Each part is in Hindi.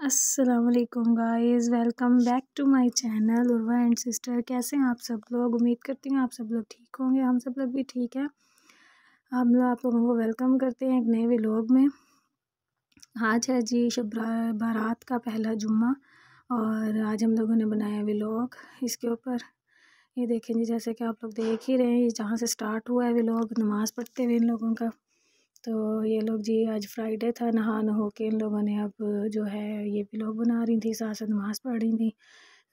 अस्सलामुअलैकुम guys, welcome back to my channel Urwa and sister. कैसे हैं आप सब लोग? उम्मीद करती हूँ आप सब लोग ठीक होंगे। हम सब लोग भी ठीक हैं। हम लोग आप लोगों को वेलकम करते हैं एक नए व्लॉग में। आज है जी शब बारात का पहला जुम्मा और आज हम लोगों ने बनाया व्लॉग इसके ऊपर। ये देखें जी, जैसे कि आप लोग देख ही रहे हैं, जहाँ से स्टार्ट हुआ है व्लॉग नमाज़ पढ़ते हुए इन लोगों का। तो ये लोग जी आज फ्राइडे था, नहा हो के इन लोगों ने अब जो है ये व्लॉग बना रही थी, साथ साथ नमाज़ पढ़ रही थी।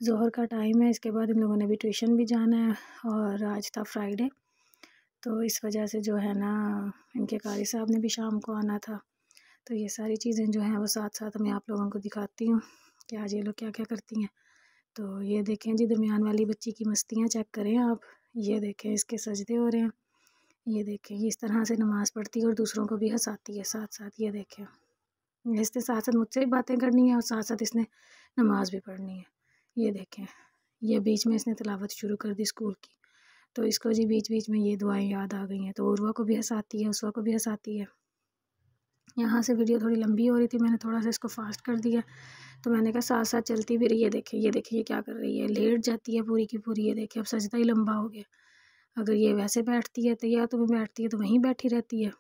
ज़ोहर का टाइम है, इसके बाद इन लोगों ने भी ट्यूशन भी जाना है और आज था फ्राइडे, तो इस वजह से जो है ना इनके कारी साहब ने भी शाम को आना था। तो ये सारी चीज़ें जो हैं वो साथ साथ मैं आप लोगों को दिखाती हूँ कि आज ये लोग क्या क्या करती हैं। तो ये देखें जी, दरमियान वाली बच्ची की मस्तियाँ चेक करें आप। ये देखें, इसके सजदे हो रहे हैं। ये देखें, ये इस तरह से नमाज़ पढ़ती है और दूसरों को भी हंसाती है साथ साथ। ये देखें, इसने साथ साथ मुझसे भी बातें करनी है और साथ साथ इसने नमाज़ भी पढ़नी है। ये देखें, ये बीच में इसने तिलावत शुरू कर दी स्कूल की, तो इसको जी बीच बीच में ये दुआएं याद आ गई हैं, तो उर्वा को भी हंसाती है, उसवा को भी हंसाती है। यहाँ से वीडियो थोड़ी लंबी हो रही थी, मैंने थोड़ा सा इसको फास्ट कर दिया, तो मैंने कहा साथ साथ चलती भी रही। ये देखें, ये देखिए ये क्या कर रही है, लेट जाती है पूरी की पूरी। ये देखिए, अब सजदा ही लंबा हो गया। अगर ये वैसे बैठती है तो या तो में बैठती है तो वहीं बैठी रहती है।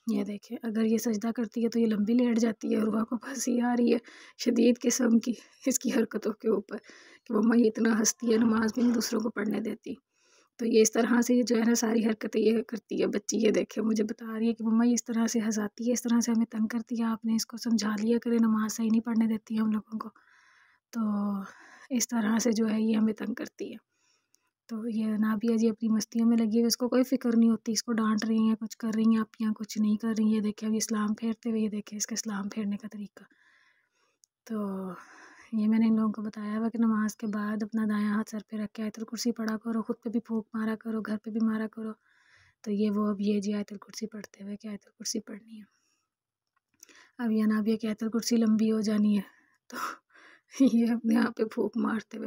ये देखें, अगर ये सजदा करती है तो ये लंबी लेट जाती है। उर्वा को हंसी आ रही है शदीद किस्म की इसकी हरकतों के ऊपर कि मम्मा ये इतना हंसती है, नमाज भी नहीं दूसरों को पढ़ने देती। तो ये इस तरह से जो है ना सारी हरकतें ये करती है बच्ची। ये देखे, मुझे बता रही है कि मम्मा ये इस तरह से हंसाती है, इस तरह से हमें तंग करती है, आपने इसको समझा लिया करे, नमाज सही नहीं पढ़ने देती है हम लोगों को। तो इस तरह से जो है ये हमें तंग करती है। तो ये नाबिया जी अपनी मस्तियों में लगी हुई, इसको कोई फ़िक्र नहीं होती, इसको डांट रही हैं, कुछ कर रही हैं आप यहाँ, कुछ नहीं कर रही हैं। ये देखिए, अभी इस्लाम फेरते हुए, ये देखिए इसका इस्लाम फेरने का तरीका। तो ये मैंने इन लोगों को बताया हुआ कि नमाज के बाद अपना दायां हाथ सर पे रख के आयतुल कुर्सी पढ़ा करो, खुद पे भी फूंक मारा करो, घर पे भी मारा करो। तो ये वो अब ये जी आयतुल कुर्सी पढ़ते हुए कि आयतुल कुर्सी पढ़नी है। अब ये नाबिया की आयतुल कुर्सी लंबी हो जानी है, तो ये अपने आप पे फूंक मारते हुए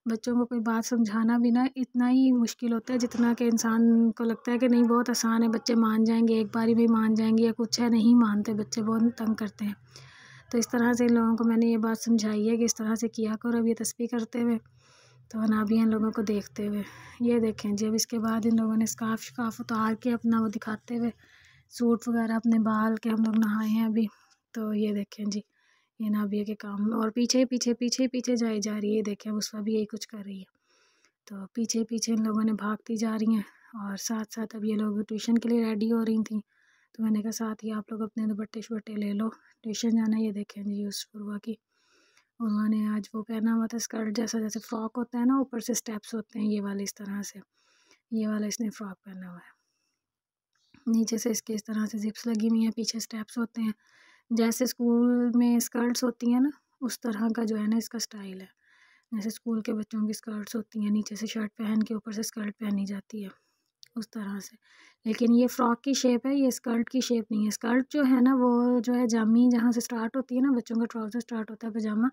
बच्चों को कोई बात समझाना भी ना इतना ही मुश्किल होता है जितना कि इंसान को लगता है कि नहीं बहुत आसान है, बच्चे मान जाएंगे, एक बारी में मान जाएंगे या कुछ है। नहीं मानते बच्चे, बहुत तंग करते हैं। तो इस तरह से इन लोगों को मैंने ये बात समझाई है कि इस तरह से किया करो। अब ये तस्बीह करते हुए तो अनाबिया इन लोगों को देखते हुए। ये देखें जी, अब इसके बाद इन लोगों ने स्काफ उतार के अपना वो दिखाते हुए सूट वगैरह अपने बाल के हम लोग नहाए हैं अभी। तो ये देखें जी, ये नाबिया के काम और पीछे पीछे पीछे पीछे जाई जा रही है। देखें, उसका भी यही कुछ कर रही है, तो पीछे पीछे इन लोगों ने भागती जा रही हैं। और साथ साथ अब ये लोग ट्यूशन के लिए रेडी हो रही थी, तो मैंने कहा साथ ही आप लोग अपने दुपट्टे शुपट्टे ले लो, ट्यूशन जाना। ये देखें जी, उस उर्वा की, उन्होंने आज वो पहना हुआ था स्कर्ट जैसा, जैसे फ्रॉक होता है ना, ऊपर से स्टेप्स होते हैं ये वाले, इस तरह से ये वाला इसने फ्रॉक पहना हुआ है। नीचे से इसके इस तरह से जिप्स लगी हुई हैं, पीछे स्टेप्स होते हैं, जैसे स्कूल में स्कर्ट्स होती हैं ना, उस तरह का जो है ना इसका स्टाइल है। जैसे स्कूल के बच्चों की स्कर्ट्स होती हैं, नीचे से शर्ट पहन के ऊपर से स्कर्ट पहनी जाती है, उस तरह से। लेकिन ये फ्रॉक की शेप है, ये स्कर्ट की शेप नहीं है। स्कर्ट जो है ना वो जो है जामी जहाँ से स्टार्ट होती है ना, बच्चों का ट्राउज़र स्टार्ट होता है पजामा,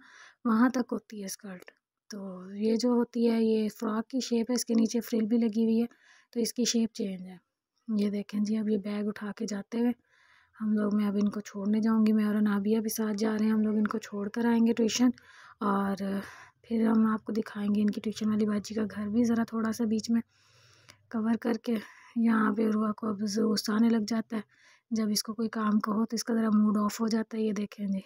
वहाँ तक होती है स्कर्ट। तो ये जो होती है ये फ़्रॉक की शेप है, इसके नीचे फ्रिल भी लगी हुई है, तो इसकी शेप चेंज है। ये देखें जी, अब ये बैग उठा के जाते हुए हम लोग, मैं अब इनको छोड़ने जाऊँगी, मैं और नाबिया भी साथ जा रहे हैं। हम लोग इनको छोड़ कर आएँगे ट्यूशन और फिर हम आपको दिखाएँगे इनकी ट्यूशन वाली बाजी का घर भी, ज़रा थोड़ा सा बीच में कवर करके। यहाँ पे उर्वा को अब गुस्सा आने लग जाता है, जब इसको कोई काम कहो तो इसका ज़रा मूड ऑफ हो जाता है। ये देखें जी,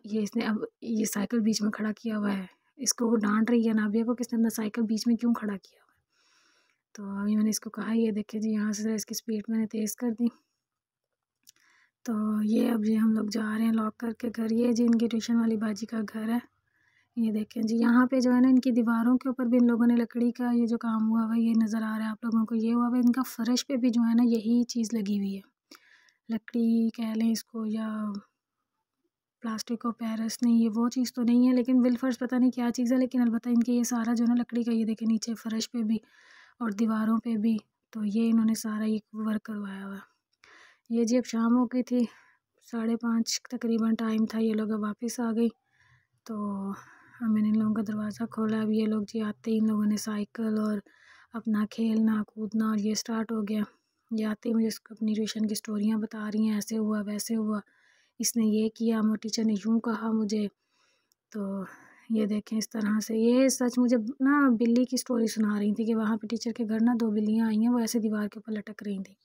ये इसने अब ये साइकिल बीच में खड़ा किया हुआ है, इसको वो डांट रही है नाबिया को कि इसने अपना साइकिल बीच में क्यों खड़ा किया हुआ है। तो अभी मैंने इसको कहा, ये देखे जी, यहाँ से ज़रा इसकी स्पीड मैंने तेज़ कर दी। तो ये अब ये हम लोग जा रहे हैं लॉक करके घर। ये जी इनकी ट्यूशन वाली बाजी का घर है। ये देखें जी, यहाँ पे जो है ना इनकी दीवारों के ऊपर भी इन लोगों ने लकड़ी का ये जो काम हुआ हुआ है, ये नज़र आ रहा है आप लोगों को, ये हुआ हुआ है। इनका फ़र्श पे भी जो है ना यही चीज़ लगी हुई है, लकड़ी कह लें इसको या प्लास्टिक और पेरिस, नहीं ये वो चीज़ तो नहीं है, लेकिन विल फर्श पता नहीं क्या चीज़ है, लेकिन अलबत्ता इनके ये सारा जो है ना लकड़ी का, ये देखें नीचे फ़र्श पे भी और दीवारों पे भी, तो ये इन्होंने सारा ये वर्क करवाया हुआ। ये जी अब शाम हो गई थी, 5:30 तकरीबन टाइम था, ये लोग अब वापस आ गई। तो मैंने इन लोगों का दरवाज़ा खोला। अब ये लोग जी आते ही इन लोगों ने साइकिल और अपना खेलना कूदना और ये स्टार्ट हो गया। ये आते ही मुझे अपनी ट्यूशन की स्टोरियाँ बता रही हैं, ऐसे हुआ वैसे हुआ। इसने ये किया, टीचर ने यूँ कहा मुझे। तो ये देखें इस तरह से, ये सच मुझे ना बिल्ली की स्टोरी सुना रही थी कि वहाँ पे टीचर के घर ना 2 बिल्लियाँ आई हैं, वो ऐसे दीवार के ऊपर लटक रही थी।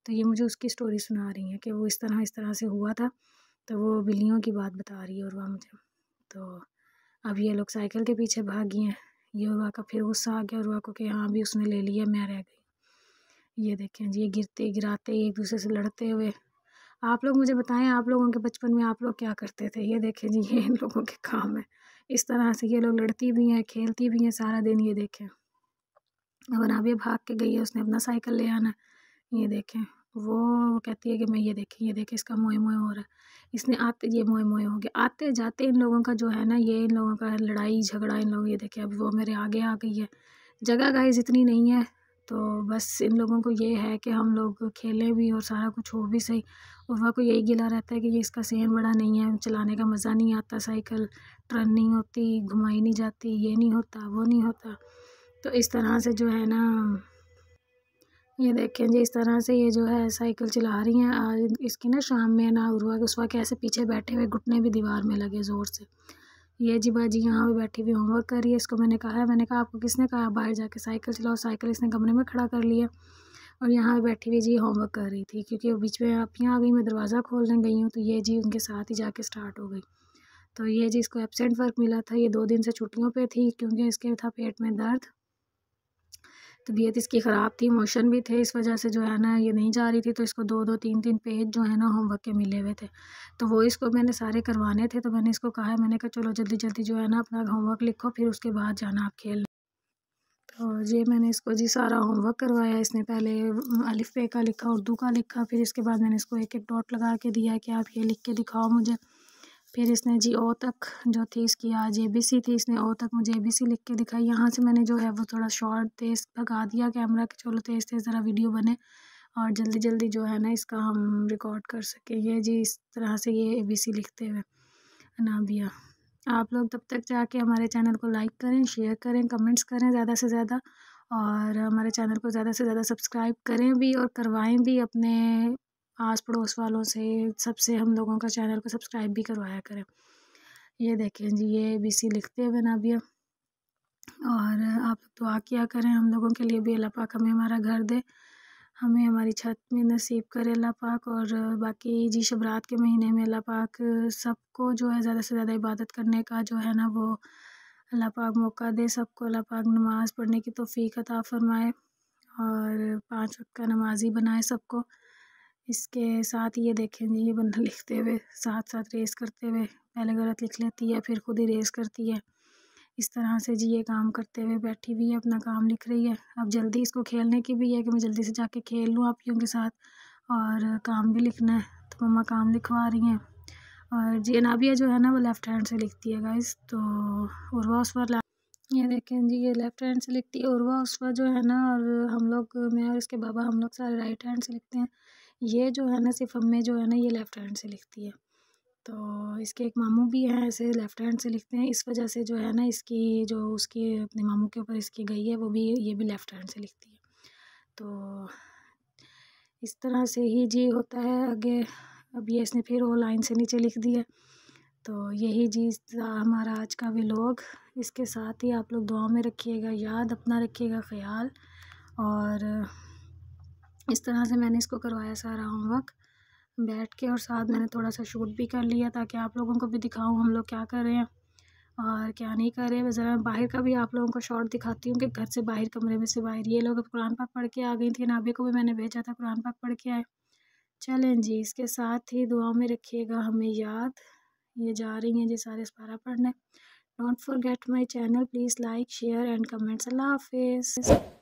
तो ये मुझे उसकी स्टोरी सुना रही हैं कि वो इस तरह से हुआ था। तो वो बिल्लियों की बात बता रही है उर्वा मुझे। तो अब ये लोग साइकिल के पीछे भागी हैं। ये उर्वा का फिर गुस्सा आ गया उर्वा को कि हाँ भी उसने ले लिया, मैं रह गई। ये देखें जी, ये गिरते गिराते एक दूसरे से लड़ते हुए। आप लोग मुझे बताएं, आप लोगों के बचपन में आप लोग क्या करते थे? ये देखें जी, ये इन लोगों के काम है। इस तरह से ये लोग लड़ती भी हैं, खेलती भी हैं सारा दिन। ये देखें, अब अनाबिया भाग के गई है, उसने अपना साइकिल ले आना। ये देखें, वो कहती है कि मैं ये देखें इसका मोए मोए हो रहा है। इसने आते ये मोए मोए हो गया। आते जाते इन लोगों का जो है ना, ये इन लोगों का लड़ाई झगड़ा इन लोग। ये देखें, अब वो मेरे आगे आ गई है। जगह गाइस इतनी नहीं है, तो बस इन लोगों को ये है कि हम लोग खेलें भी और सारा कुछ हो भी सही। उर्वा को यही गिला रहता है कि ये इसका सेहन बड़ा नहीं है, चलाने का मज़ा नहीं आता, साइकिल टर्न नहीं होती, घुमाई नहीं जाती, ये नहीं होता, वो नहीं होता। तो इस तरह से जो है ना, ये देखें जी, इस तरह से ये जो है साइकिल चला रही हैं। आज इसकी ना शाम में ना उर्वा के ऐसे पीछे बैठे हुए घुटने भी दीवार में लगे ज़ोर से। ये जी बाजी यहाँ पे बैठी हुई होमवर्क कर रही है। इसको मैंने कहा आपको किसने कहा बाहर जाके साइकिल चलाओ? साइकिल इसने कमरे में खड़ा कर लिया और यहाँ पे बैठी हुई जी होमवर्क कर रही थी, क्योंकि वो बीच में आप यहाँ आ गई, मैं दरवाज़ा खोलने गई हूँ, तो ये जी उनके साथ ही जाके स्टार्ट हो गई। तो ये जी इसको एब्सेंट वर्क मिला था। ये 2 दिन से छुट्टियों पर थी क्योंकि इसके था पेट में दर्द, तबीयत इसकी ख़राब थी, मोशन भी थे, इस वजह से जो है ना ये नहीं जा रही थी। तो इसको 2-2 3-3 पेज जो है ना होमवर्क के मिले हुए थे, तो वो इसको मैंने सारे करवाने थे। तो मैंने इसको कहा, मैंने कहा चलो जल्दी जल्दी जो है ना अपना होमवर्क लिखो, फिर उसके बाद जाना आप खेलने। तो ये मैंने इसको जी सारा होमवर्क करवाया। इसने पहले अलिफ बे का लिखा, उर्दू का लिखा, फिर इसके बाद मैंने इसको एक एक डॉट लगा के दिया कि आप ये लिख के दिखाओ मुझे। फिर इसने जी ओ तक जो थी इसकी, आज ABC थी, इसने ओ तक मुझे ABC लिख के दिखाई। यहाँ से मैंने जो है वो थोड़ा शॉर्ट तेज़ भगा दिया कैमरा कि चलो तेज़ तेज़ ज़रा वीडियो बने और जल्दी जल्दी जो है ना इसका हम रिकॉर्ड कर सकें। ये जी इस तरह से ये ABC लिखते हुए अनाबिया। आप लोग तब तक जाके हमारे चैनल को लाइक करें, शेयर करें, कमेंट्स करें ज़्यादा से ज़्यादा, और हमारे चैनल को ज़्यादा से ज़्यादा सब्सक्राइब करें भी और करवाएं भी अपने आस पड़ोस वालों से, सबसे हम लोगों का चैनल को सब्सक्राइब भी करवाया करें। ये देखें जी, ये ABC लिखते हुए नाबिया। और आप दुआ किया करें हम लोगों के लिए भी, अल्लाह पाक हमें हमारा घर दे, हमें हमारी छत में नसीब करे अल्लाह पाक। और बाकी जी शबरात के महीने में अल्लाह पाक सबको जो है ज़्यादा से ज़्यादा इबादत करने का जो है ना वो अल्लाह पाक मौका दे सबको। अल्लाह पाक नमाज़ पढ़ने की तौफ़ीक अता फ़रमाए और 5 वक्त का नमाज़ी बनाए सबको। इसके साथ ये देखें जी, ये बंदा लिखते हुए साथ साथ रेस करते हुए पहले गलत लिख लेती है, फिर खुद ही रेस करती है। इस तरह से जी ये काम करते हुए बैठी हुई है, अपना काम लिख रही है। अब जल्दी इसको खेलने की भी है कि मैं जल्दी से जाके खेल लूँ आप लोगों के साथ, और काम भी लिखना है। तो मम्मा काम लिखवा रही हैं। और जी अनाबिया जो है ना वो लेफ़्ट हैंड से लिखती है गाइस, तो उर्वा उसवा ये देखें जी, ये लेफ़्ट हैंड से लिखती है उर्वा उसवा जो है ना, और हम लोग, मैं और इसके बाबा, हम लोग सारे राइट हैंड से लिखते हैं। ये जो है ना सिर्फ अम्मे जो है ना ये लेफ़्ट हैंड से लिखती है। तो इसके एक मामू भी हैं ऐसे लेफ़्ट हैंड से लिखते हैं, इस वजह से जो है ना इसकी जो उसकी अपने मामू के ऊपर इसकी गई है वो भी, ये भी लेफ़्ट हैंड से लिखती है। तो इस तरह से ही जी होता है आगे। अब ये इसने फिर वो लाइन से नीचे लिख दिया। तो यही जी हमारा आज का व्लॉग। इसके साथ ही आप लोग दुआ में रखिएगा याद, अपना रखिएगा ख्याल। और इस तरह से मैंने इसको करवाया सारा होमवर्क बैठ के, और साथ मैंने थोड़ा सा शूट भी कर लिया ताकि आप लोगों को भी दिखाऊं हम लोग क्या कर रहे हैं और क्या नहीं कर रहे हैं। ज़रा बाहर का भी आप लोगों को शॉर्ट दिखाती हूँ कि घर से बाहर, कमरे में से बाहर। ये लोग अब कुरान पाक पढ़ के आ गई थी, नाबे को भी मैंने भेजा था कुरान पाक पढ़ के आए। चलें जी, इसके साथ ही दुआ में रखिएगा हमें याद। ये जा रही हैं जी सारे पारा पढ़ने। Don't forget my channel, please like share and comments. अल्लाह हाफिज़।